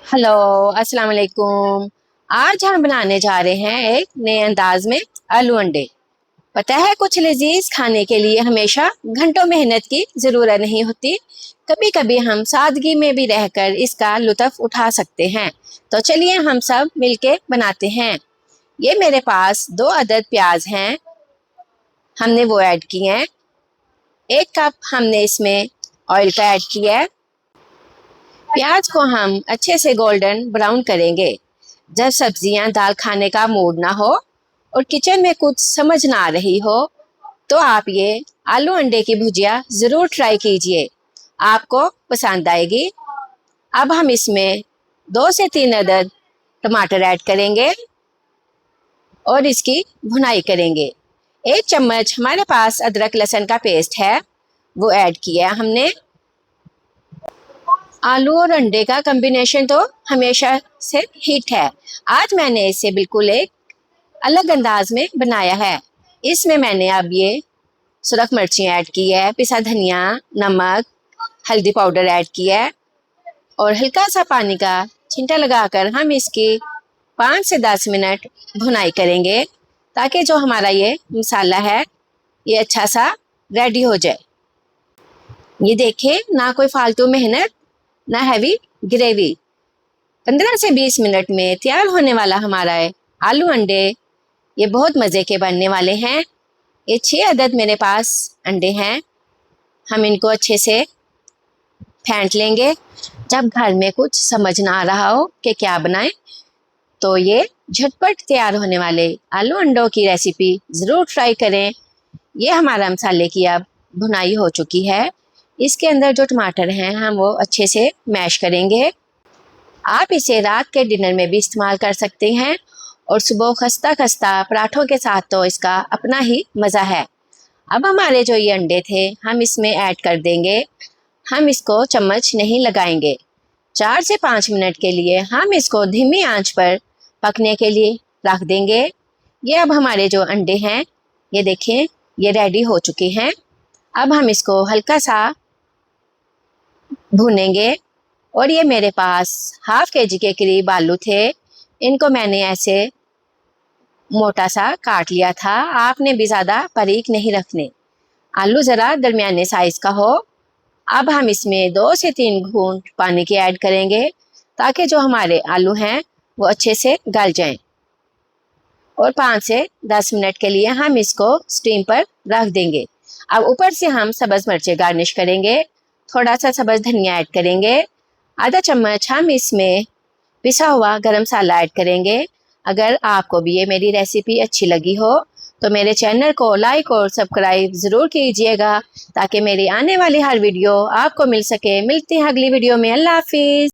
Hello, अस्सलाम वालेकुम। आज हम बनाने जा रहे हैं एक नए अंदाज में आलू अंडे। पता है, कुछ लजीज खाने के लिए हमेशा घंटों मेहनत की जरूरत नहीं होती। कभी कभी हम सादगी में भी रहकर इसका लुत्फ उठा सकते हैं। तो चलिए हम सब मिलके बनाते हैं। ये मेरे पास 2 अदद प्याज हैं, हमने वो ऐड किए हैं। 1 कप हमने इसमें ऑयल का ऐड किया है। प्याज को हम अच्छे से गोल्डन ब्राउन करेंगे। जब सब्जियां दाल खाने का मूड ना हो और किचन में कुछ समझ ना आ रही हो, तो आप ये आलू अंडे की भुजिया जरूर ट्राई कीजिए, आपको पसंद आएगी। अब हम इसमें 2 से 3 अदद टमाटर ऐड करेंगे और इसकी भुनाई करेंगे। 1 चम्मच हमारे पास अदरक लहसुन का पेस्ट है, वो ऐड किया हमने। आलू और अंडे का कॉम्बिनेशन तो हमेशा से हिट है। आज मैंने इसे बिल्कुल एक अलग अंदाज में बनाया है। इसमें मैंने अब ये सुरख मिर्ची ऐड की है, पिसा धनिया, नमक, हल्दी पाउडर ऐड किया है और हल्का सा पानी का छिंटा लगाकर हम इसकी 5 से 10 मिनट भुनाई करेंगे, ताकि जो हमारा ये मसाला है ये अच्छा सा रेडी हो जाए। ये देखिए, ना कोई फालतू मेहनत ना हैवी ग्रेवी। 15 से 20 मिनट में तैयार होने वाला हमारा आलू अंडे ये बहुत मज़े के बनने वाले हैं। ये 6 अदद मेरे पास अंडे हैं। हम इनको अच्छे से फेंट लेंगे। जब घर में कुछ समझ ना आ रहा हो कि क्या बनाएं, तो ये झटपट तैयार होने वाले आलू अंडों की रेसिपी ज़रूर ट्राई करें। ये हमारा मसाले की अब भुनाई हो चुकी है। इसके अंदर जो टमाटर हैं हम वो अच्छे से मैश करेंगे। आप इसे रात के डिनर में भी इस्तेमाल कर सकते हैं और सुबह खस्ता खस्ता पराठों के साथ तो इसका अपना ही मज़ा है। अब हमारे जो ये अंडे थे हम इसमें ऐड कर देंगे। हम इसको चम्मच नहीं लगाएंगे। 4 से 5 मिनट के लिए हम इसको धीमी आंच पर पकने के लिए रख देंगे। ये अब हमारे जो अंडे हैं ये देखें, ये रेडी हो चुके हैं। अब हम इसको हल्का सा भूनेंगे और ये मेरे पास ½ kg के करीब आलू थे। इनको मैंने ऐसे मोटा सा काट लिया था। आपने भी ज़्यादा बारीक नहीं रखने, आलू ज़रा दरमियाने साइज़ का हो। अब हम इसमें 2 से 3 घूंट पानी के ऐड करेंगे, ताकि जो हमारे आलू हैं वो अच्छे से गल जाएं। और 5 से 10 मिनट के लिए हम इसको स्टीम पर रख देंगे। अब ऊपर से हम सब्ज़ मिर्चें गार्निश करेंगे। थोड़ा सा सब्ज़ धनिया ऐड करेंगे। आधा चम्मच हम इसमें पिसा हुआ गरम मसाला ऐड करेंगे। अगर आपको भी ये मेरी रेसिपी अच्छी लगी हो तो मेरे चैनल को लाइक और सब्सक्राइब ज़रूर कीजिएगा, ताकि मेरी आने वाली हर वीडियो आपको मिल सके। मिलते हैं अगली वीडियो में। अल्लाह हाफिज़।